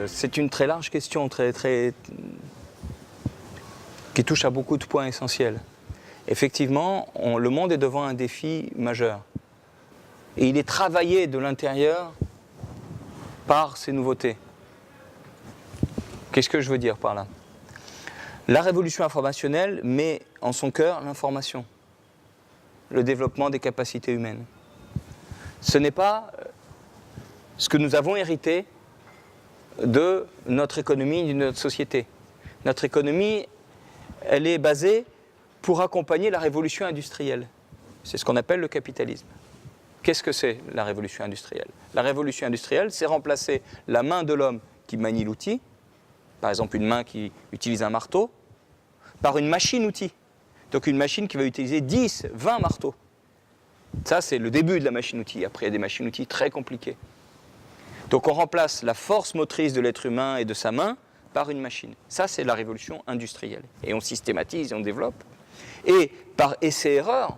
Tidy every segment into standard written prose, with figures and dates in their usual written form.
C'est une très large question, qui touche à beaucoup de points essentiels. Effectivement, le monde est devant un défi majeur. Et il est travaillé de l'intérieur par ces nouveautés. Qu'est-ce que je veux dire par là? La révolution informationnelle met en son cœur l'information, le développement des capacités humaines. Ce n'est pas ce que nous avons hérité de notre économie et de notre société. Notre économie, elle est basée pour accompagner la révolution industrielle. C'est ce qu'on appelle le capitalisme. Qu'est-ce que c'est la révolution industrielle? La révolution industrielle, c'est remplacer la main de l'homme qui manie l'outil, par exemple une main qui utilise un marteau, par une machine-outil. Donc une machine qui va utiliser 10, 20 marteaux. Ça, c'est le début de la machine-outil. Après, il y a des machines-outils très compliquées. Donc on remplace la force motrice de l'être humain et de sa main par une machine. Ça, c'est la révolution industrielle. Et on systématise et on développe. Et par essai-erreur,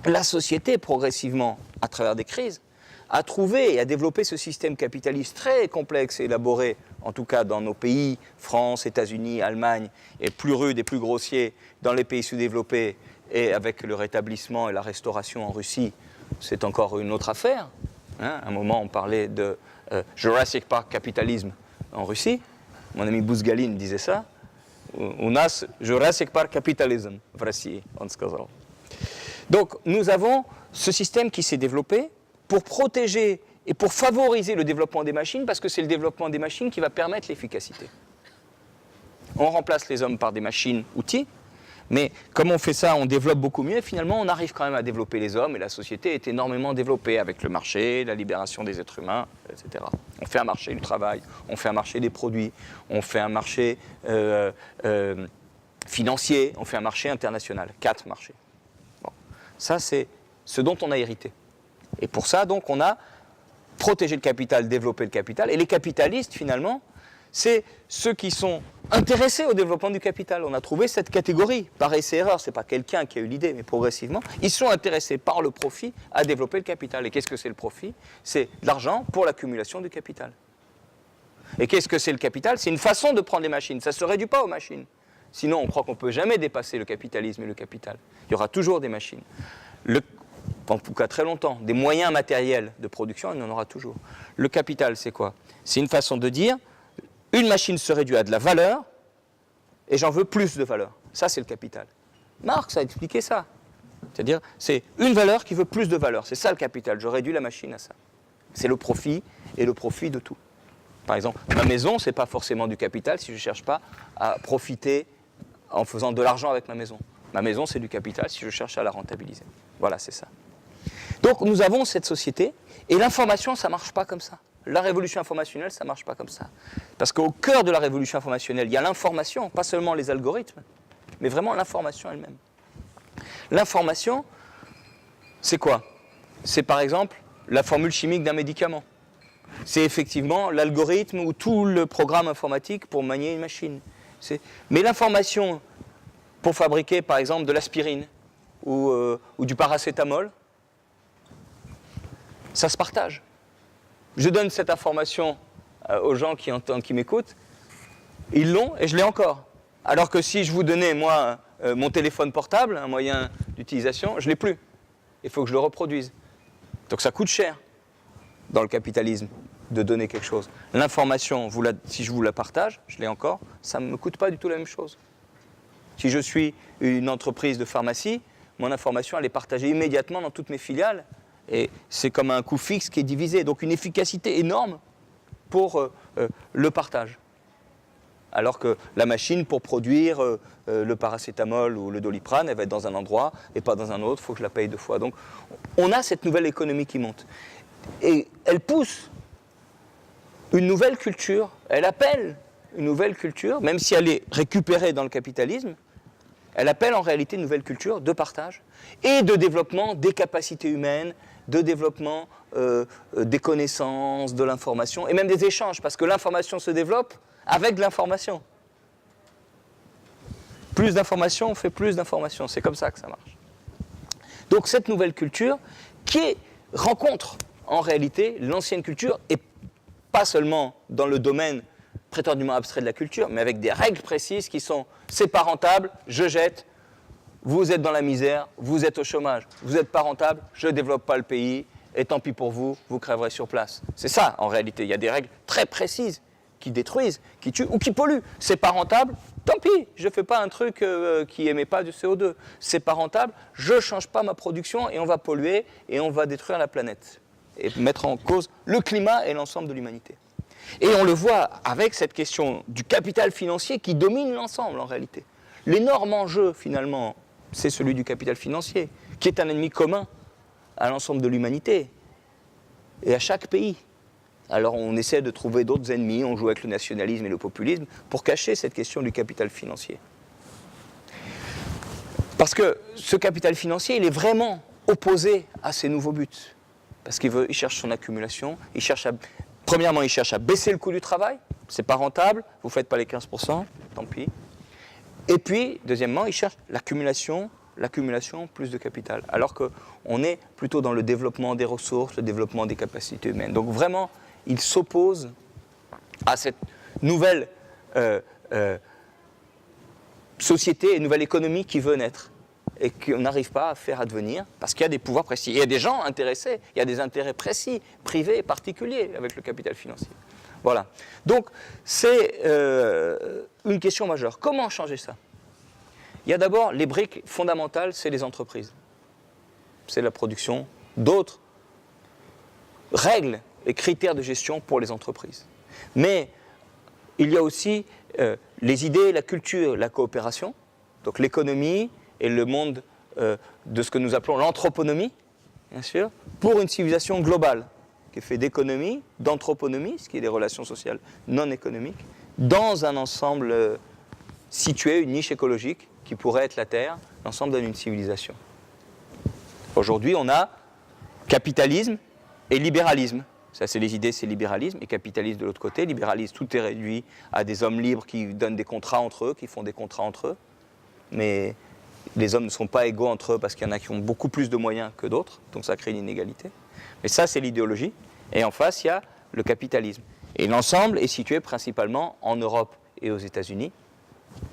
la société, progressivement, à travers des crises, a trouvé et a développé ce système capitaliste très complexe et élaboré, en tout cas dans nos pays, France, États-Unis, Allemagne, et plus rude et plus grossier dans les pays sous-développés, et avec le rétablissement et la restauration en Russie, c'est encore une autre affaire. Hein, à un moment, on parlait de Jurassic Park capitalisme en Russie. Mon ami Bouzgalin disait ça. У нас Jurassic Park capitalism в России, on сказал. Donc, nous avons ce système qui s'est développé pour protéger et pour favoriser le développement des machines, parce que c'est le développement des machines qui va permettre l'efficacité. On remplace les hommes par des machines-outils, mais comme on fait ça, on développe beaucoup mieux, et finalement, on arrive quand même à développer les hommes, et la société est énormément développée avec le marché, la libération des êtres humains, etc. On fait un marché du travail, on fait un marché des produits, on fait un marché financier, on fait un marché international, 4 marchés. Bon. Ça, c'est ce dont on a hérité. Et pour ça, donc, on a protégé le capital, développé le capital, et les capitalistes, finalement, c'est ceux qui sont intéressés au développement du capital. On a trouvé cette catégorie, par essai-erreur, ce n'est pas quelqu'un qui a eu l'idée, mais progressivement, ils sont intéressés par le profit à développer le capital. Et qu'est-ce que c'est le profit? C'est de l'argent pour l'accumulation du capital. Et qu'est-ce que c'est le capital? C'est une façon de prendre les machines, ça ne se réduit pas aux machines. Sinon, on croit qu'on ne peut jamais dépasser le capitalisme et le capital. Il y aura toujours des machines. En tout cas très longtemps, des moyens matériels de production, il y en aura toujours. Le capital, c'est quoi? C'est une façon de dire, une machine se réduit à de la valeur, et j'en veux plus de valeur. Ça, c'est le capital. Marx a expliqué ça. C'est-à-dire, c'est une valeur qui veut plus de valeur. C'est ça le capital. Je réduis la machine à ça. C'est le profit, et le profit de tout. Par exemple, ma maison, ce n'est pas forcément du capital si je ne cherche pas à profiter en faisant de l'argent avec ma maison. Ma maison, c'est du capital si je cherche à la rentabiliser. Voilà, c'est ça. Donc, nous avons cette société, et l'information, ça ne marche pas comme ça. La révolution informationnelle, ça ne marche pas comme ça. Parce qu'au cœur de la révolution informationnelle, il y a l'information, pas seulement les algorithmes, mais vraiment l'information elle-même. L'information, c'est quoi? C'est par exemple la formule chimique d'un médicament. C'est effectivement l'algorithme ou tout le programme informatique pour manier une machine. Mais l'information pour fabriquer par exemple de l'aspirine ou du paracétamol, ça se partage. Je donne cette information aux gens qui m'écoutent, ils l'ont et je l'ai encore. Alors que si je vous donnais, moi, mon téléphone portable, un moyen d'utilisation, je ne l'ai plus. Il faut que je le reproduise. Donc ça coûte cher dans le capitalisme de donner quelque chose. L'information, si je vous la partage, je l'ai encore, ça ne me coûte pas du tout la même chose. Si je suis une entreprise de pharmacie, mon information, elle est partagée immédiatement dans toutes mes filiales. Et c'est comme un coût fixe qui est divisé. Donc une efficacité énorme pour le partage. Alors que la machine, pour produire le paracétamol ou le doliprane, elle va être dans un endroit et pas dans un autre, il faut que je la paye 2 fois. Donc on a cette nouvelle économie qui monte. Et elle pousse une nouvelle culture, elle appelle une nouvelle culture, même si elle est récupérée dans le capitalisme, elle appelle en réalité une nouvelle culture de partage et de développement des capacités humaines, de développement des connaissances, de l'information, et même des échanges, parce que l'information se développe avec de l'information. Plus d'informations fait plus d'informations, c'est comme ça que ça marche. Donc cette nouvelle culture qui rencontre en réalité l'ancienne culture, et pas seulement dans le domaine prétendument abstrait de la culture, mais avec des règles précises qui sont « c'est pas rentable, je jette », vous êtes dans la misère, vous êtes au chômage, vous n'êtes pas rentable, je ne développe pas le pays, et tant pis pour vous, vous crèverez sur place. C'est ça en réalité, il y a des règles très précises qui détruisent, qui tuent ou qui polluent. C'est pas rentable, tant pis, je ne fais pas un truc qui émet pas du CO2. C'est pas rentable, je ne change pas ma production et on va polluer et on va détruire la planète. Et mettre en cause le climat et l'ensemble de l'humanité. Et on le voit avec cette question du capital financier qui domine l'ensemble en réalité. L'énorme enjeu finalement, c'est celui du capital financier, qui est un ennemi commun à l'ensemble de l'humanité et à chaque pays. Alors on essaie de trouver d'autres ennemis, on joue avec le nationalisme et le populisme pour cacher cette question du capital financier. Parce que ce capital financier, il est vraiment opposé à ces nouveaux buts. Parce qu'il cherche son accumulation, premièrement, il cherche à baisser le coût du travail, c'est pas rentable, vous ne faites pas les 15%, tant pis. Et puis, deuxièmement, il cherche l'accumulation plus de capital, alors qu'on est plutôt dans le développement des ressources, le développement des capacités humaines. Donc vraiment, il s'oppose à cette nouvelle société et nouvelle économie qui veut naître et qu'on n'arrive pas à faire advenir parce qu'il y a des pouvoirs précis. Il y a des gens intéressés, il y a des intérêts précis, privés et particuliers avec le capital financier. Voilà. Donc, c'est une question majeure. Comment changer ça ? Il y a d'abord les briques fondamentales, c'est les entreprises. C'est la production d'autres règles et critères de gestion pour les entreprises. Mais il y a aussi les idées, la culture, la coopération, donc l'économie et le monde de ce que nous appelons l'anthroponomie, bien sûr, pour une civilisation globale, qui est faite d'économie, d'anthroponomie, ce qui est des relations sociales non économiques, dans un ensemble situé, une niche écologique, qui pourrait être la Terre, l'ensemble d'une civilisation. Aujourd'hui, on a capitalisme et libéralisme. Ça, c'est les idées, c'est libéralisme, et capitalisme de l'autre côté. Libéralisme, tout est réduit à des hommes libres qui donnent des contrats entre eux, qui font des contrats entre eux. Mais les hommes ne sont pas égaux entre eux parce qu'il y en a qui ont beaucoup plus de moyens que d'autres, donc ça crée une inégalité. Mais ça, c'est l'idéologie. Et en face, il y a le capitalisme. Et l'ensemble est situé principalement en Europe et aux États-Unis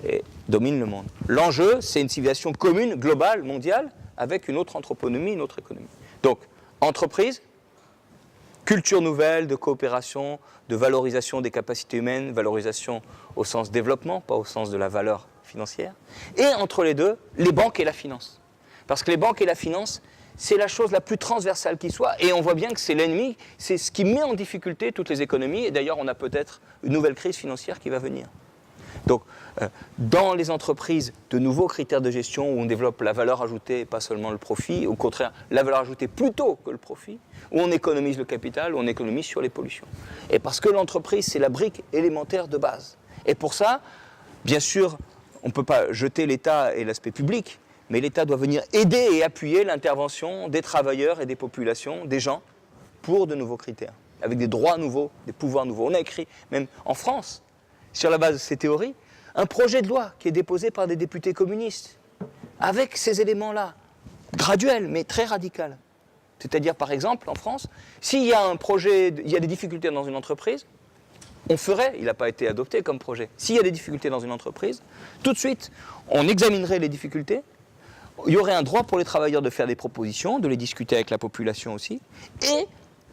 et domine le monde. L'enjeu, c'est une civilisation commune, globale, mondiale, avec une autre anthroponomie, une autre économie. Donc, entreprise, culture nouvelle de coopération, de valorisation des capacités humaines, valorisation au sens développement, pas au sens de la valeur financière. Et entre les deux, les banques et la finance. Parce que les banques et la finance, c'est la chose la plus transversale qui soit, et on voit bien que c'est l'ennemi, c'est ce qui met en difficulté toutes les économies, et d'ailleurs on a peut-être une nouvelle crise financière qui va venir. Donc, dans les entreprises, de nouveaux critères de gestion où on développe la valeur ajoutée et pas seulement le profit, au contraire, la valeur ajoutée plutôt que le profit, où on économise le capital, où on économise sur les pollutions. Et parce que l'entreprise, c'est la brique élémentaire de base. Et pour ça, bien sûr, on ne peut pas jeter l'État et l'aspect public, mais l'État doit venir aider et appuyer l'intervention des travailleurs et des populations, des gens, pour de nouveaux critères, avec des droits nouveaux, des pouvoirs nouveaux. On a écrit, même en France, sur la base de ces théories, un projet de loi qui est déposé par des députés communistes, avec ces éléments-là, graduels, mais très radical. C'est-à-dire, par exemple, en France, s'il y a un projet, il y a des difficultés dans une entreprise, on ferait, il n'a pas été adopté comme projet, s'il y a des difficultés dans une entreprise, tout de suite, on examinerait les difficultés, il y aurait un droit pour les travailleurs de faire des propositions, de les discuter avec la population aussi, et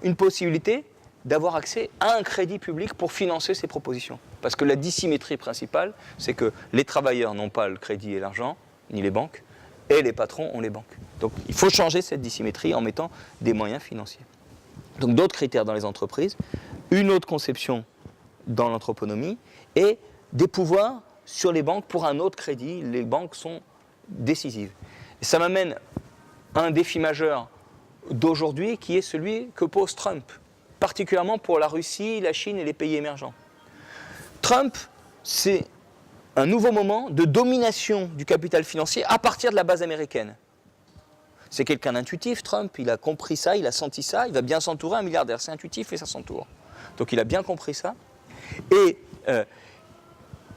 une possibilité d'avoir accès à un crédit public pour financer ces propositions. Parce que la dissymétrie principale, c'est que les travailleurs n'ont pas le crédit et l'argent, ni les banques, et les patrons ont les banques. Donc il faut changer cette dissymétrie en mettant des moyens financiers. Donc d'autres critères dans les entreprises, une autre conception dans l'anthroponomie, et des pouvoirs sur les banques pour un autre crédit. Les banques sont décisives. Et ça m'amène à un défi majeur d'aujourd'hui qui est celui que pose Trump, particulièrement pour la Russie, la Chine et les pays émergents. Trump, c'est un nouveau moment de domination du capital financier à partir de la base américaine. C'est quelqu'un d'intuitif, Trump, il a compris ça, il a senti ça, il va bien s'entourer, un milliardaire, c'est intuitif et ça s'entoure. Donc il a bien compris ça. Et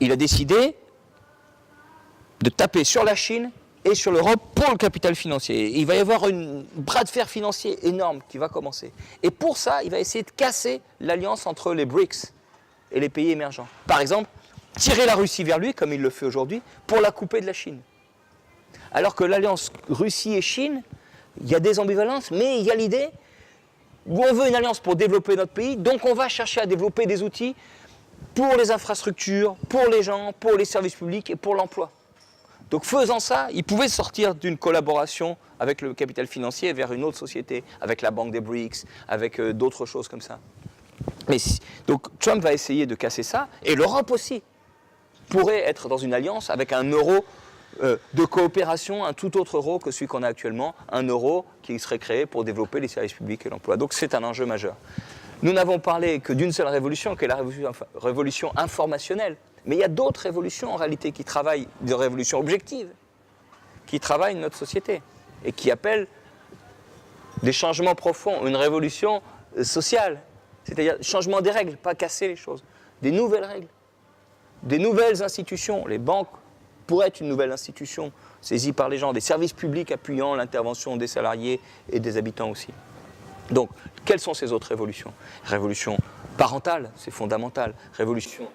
il a décidé de taper sur la Chine et sur l'Europe pour le capital financier. Et il va y avoir un bras de fer financier énorme qui va commencer. Et pour ça, il va essayer de casser l'alliance entre les BRICS et les pays émergents. Par exemple, tirer la Russie vers lui, comme il le fait aujourd'hui, pour la couper de la Chine. Alors que l'alliance Russie et Chine, il y a des ambivalences, mais il y a l'idée où on veut une alliance pour développer notre pays, donc on va chercher à développer des outils pour les infrastructures, pour les gens, pour les services publics et pour l'emploi. Donc faisant ça, ils pouvaient sortir d'une collaboration avec le capital financier vers une autre société, avec la banque des BRICS, avec d'autres choses comme ça. Donc Trump va essayer de casser ça, et l'Europe aussi pourrait être dans une alliance avec un euro de coopération, un tout autre euro que celui qu'on a actuellement, un euro qui serait créé pour développer les services publics et l'emploi. Donc c'est un enjeu majeur. Nous n'avons parlé que d'une seule révolution, qui est la révolution informationnelle. Mais il y a d'autres révolutions en réalité qui travaillent, des révolutions objectives, qui travaillent notre société et qui appellent des changements profonds, une révolution sociale, c'est-à-dire changement des règles, pas casser les choses, des nouvelles règles, des nouvelles institutions. Les banques pourraient être une nouvelle institution saisie par les gens, des services publics appuyant l'intervention des salariés et des habitants aussi. Donc, quelles sont ces autres révolutions? Révolution parentale, c'est fondamental. Révolution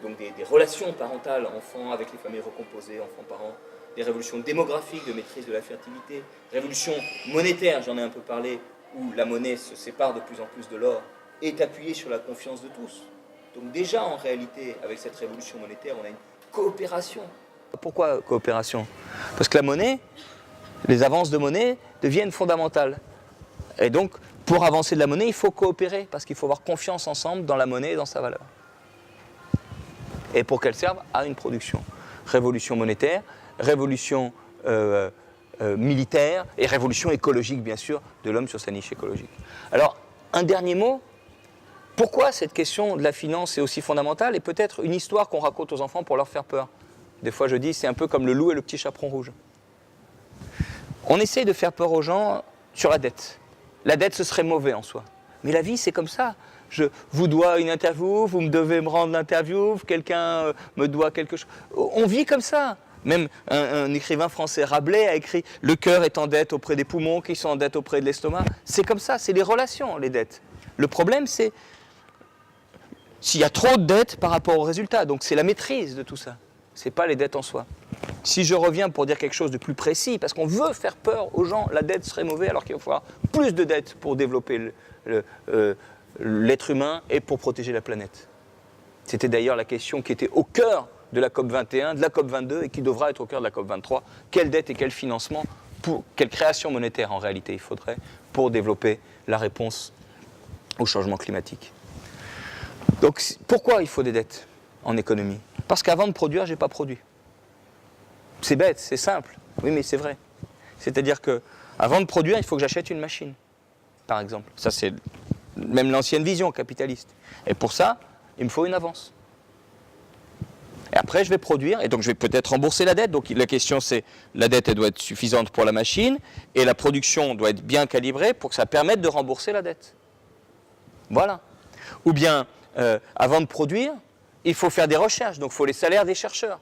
donc des relations parentales, enfants avec les familles recomposées, enfants-parents. Des révolutions démographiques, de maîtrise de la fertilité. Révolution monétaire, j'en ai un peu parlé, où la monnaie se sépare de plus en plus de l'or, est appuyée sur la confiance de tous. Donc déjà, en réalité, avec cette révolution monétaire, on a une coopération. Pourquoi coopération? Parce que la monnaie, les avances de monnaie deviennent fondamentales. Et donc, pour avancer de la monnaie, il faut coopérer, parce qu'il faut avoir confiance ensemble dans la monnaie et dans sa valeur. Et pour qu'elle serve à une production. Révolution monétaire, révolution militaire et révolution écologique, bien sûr, de l'homme sur sa niche écologique. Alors, un dernier mot. Pourquoi cette question de la finance est aussi fondamentale? Et peut-être une histoire qu'on raconte aux enfants pour leur faire peur. Des fois, je dis, c'est un peu comme le loup et le petit chaperon rouge. On essaye de faire peur aux gens sur la dette. La dette, ce serait mauvais en soi. Mais la vie, c'est comme ça. Je vous dois une interview, vous me devez me rendre l'interview, quelqu'un me doit quelque chose. On vit comme ça. Même un écrivain français, Rabelais, a écrit « Le cœur est en dette auprès des poumons, qui sont en dette auprès de l'estomac ». C'est comme ça, c'est les relations, les dettes. Le problème, c'est s'il y a trop de dettes par rapport aux résultats. Donc c'est la maîtrise de tout ça. Ce n'est pas les dettes en soi. Si je reviens pour dire quelque chose de plus précis, parce qu'on veut faire peur aux gens, la dette serait mauvaise, alors qu'il va falloir plus de dettes pour développer l'être humain et pour protéger la planète. C'était d'ailleurs la question qui était au cœur de la COP21, de la COP22 et qui devra être au cœur de la COP23. Quelle dette et quel financement, quelle création monétaire en réalité il faudrait pour développer la réponse au changement climatique. Donc pourquoi il faut des dettes en économie? Parce qu'avant de produire, je n'ai pas produit. C'est bête, c'est simple, oui mais c'est vrai. C'est-à-dire qu'avant de produire, il faut que j'achète une machine, par exemple. Ça c'est même l'ancienne vision capitaliste. Et pour ça, il me faut une avance. Et après, je vais produire, et donc je vais peut-être rembourser la dette. Donc la question c'est, la dette elle doit être suffisante pour la machine, et la production doit être bien calibrée pour que ça permette de rembourser la dette. Voilà. Ou bien, avant de produire, il faut faire des recherches, donc il faut les salaires des chercheurs.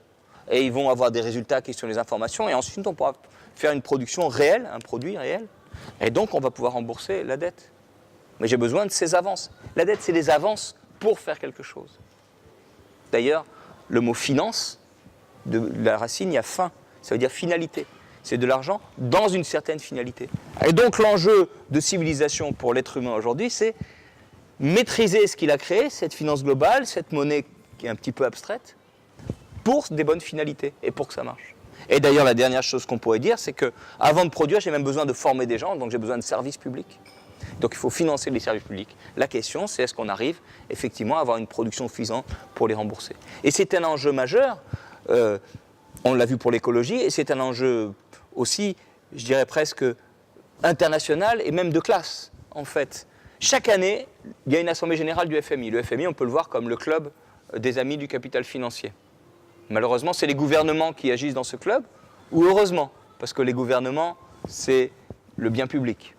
Et ils vont avoir des résultats qui sont les informations, et ensuite on pourra faire une production réelle, un produit réel, et donc on va pouvoir rembourser la dette. Mais j'ai besoin de ces avances. La dette, c'est des avances pour faire quelque chose. D'ailleurs, le mot finance, de la racine, il y a fin, ça veut dire finalité. C'est de l'argent dans une certaine finalité. Et donc l'enjeu de civilisation pour l'être humain aujourd'hui, c'est maîtriser ce qu'il a créé, cette finance globale, cette monnaie qui est un petit peu abstraite, pour des bonnes finalités et pour que ça marche. Et d'ailleurs, la dernière chose qu'on pourrait dire, c'est qu'avant de produire, j'ai même besoin de former des gens, donc j'ai besoin de services publics. Donc il faut financer les services publics. La question, c'est est-ce qu'on arrive effectivement à avoir une production suffisante pour les rembourser. Et c'est un enjeu majeur, on l'a vu pour l'écologie, et c'est un enjeu aussi, je dirais presque international et même de classe, en fait. Chaque année, il y a une assemblée générale du FMI. Le FMI, on peut le voir comme le club des amis du capital financier. Malheureusement, c'est les gouvernements qui agissent dans ce club, ou heureusement, parce que les gouvernements, c'est le bien public.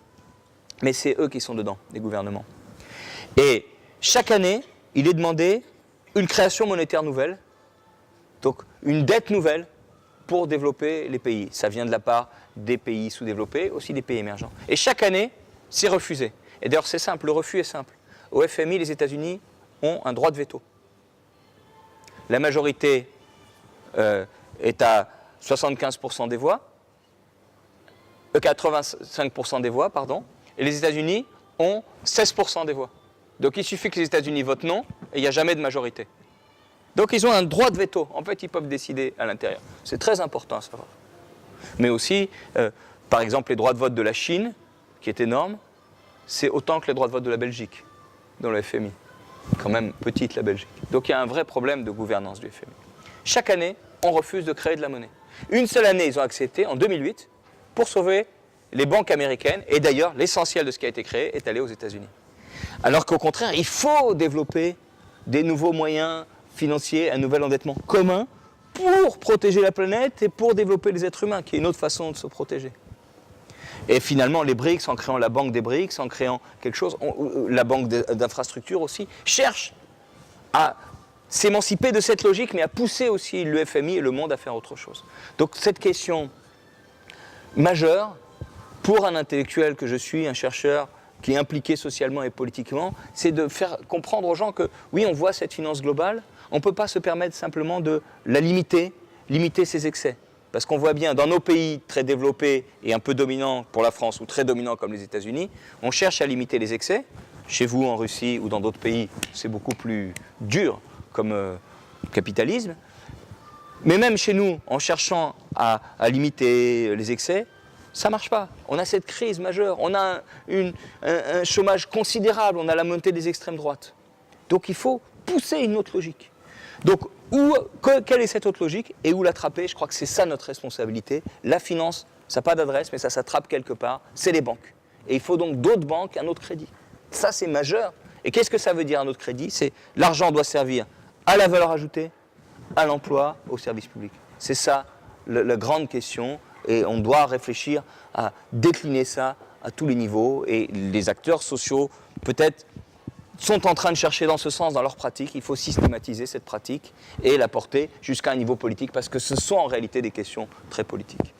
Mais c'est eux qui sont dedans, les gouvernements. Et chaque année, il est demandé une création monétaire nouvelle, donc une dette nouvelle pour développer les pays. Ça vient de la part des pays sous-développés, aussi des pays émergents. Et chaque année, c'est refusé. Et d'ailleurs, c'est simple, le refus est simple. Au FMI, les États-Unis ont un droit de veto. La majorité est à 75% des voix, 85% des voix, pardon, et les États-Unis ont 16% des voix. Donc il suffit que les États-Unis votent non, et il n'y a jamais de majorité. Donc ils ont un droit de veto. En fait, ils peuvent décider à l'intérieur. C'est très important à savoir. Mais aussi, par exemple, les droits de vote de la Chine, qui est énorme, c'est autant que les droits de vote de la Belgique, dans le FMI. Quand même petite la Belgique. Donc il y a un vrai problème de gouvernance du FMI. Chaque année, on refuse de créer de la monnaie. Une seule année, ils ont accepté, en 2008, pour sauver les banques américaines. Et d'ailleurs, l'essentiel de ce qui a été créé est allé aux États-Unis. Alors qu'au contraire, il faut développer des nouveaux moyens financiers, un nouvel endettement commun pour protéger la planète et pour développer les êtres humains, qui est une autre façon de se protéger. Et finalement, les BRICS, en créant la banque des BRICS, en créant quelque chose, la banque d'infrastructure aussi, cherchent à s'émanciper de cette logique, mais à pousser aussi le FMI et le monde à faire autre chose. Donc cette question majeure, pour un intellectuel que je suis, un chercheur qui est impliqué socialement et politiquement, c'est de faire comprendre aux gens que, oui, on voit cette finance globale, on ne peut pas se permettre simplement de la limiter ses excès. Parce qu'on voit bien, dans nos pays très développés et un peu dominants pour la France, ou très dominants comme les États-Unis, on cherche à limiter les excès. Chez vous, en Russie ou dans d'autres pays, c'est beaucoup plus dur comme capitalisme. Mais même chez nous, en cherchant à limiter les excès, ça ne marche pas. On a cette crise majeure, on a un chômage considérable, on a la montée des extrêmes droites. Donc il faut pousser une autre logique. Donc, quelle est cette autre logique et où l'attraper? Je crois que c'est ça notre responsabilité. La finance, ça n'a pas d'adresse, mais ça s'attrape quelque part, c'est les banques. Et il faut donc d'autres banques, un autre crédit. Ça, c'est majeur. Et qu'est-ce que ça veut dire un autre crédit? C'est l'argent doit servir à la valeur ajoutée, à l'emploi, au service public. C'est ça la grande question. Et on doit réfléchir à décliner ça à tous les niveaux. Et les acteurs sociaux, peut-être, sont en train de chercher dans ce sens dans leur pratique. Il faut systématiser cette pratique et la porter jusqu'à un niveau politique parce que ce sont en réalité des questions très politiques.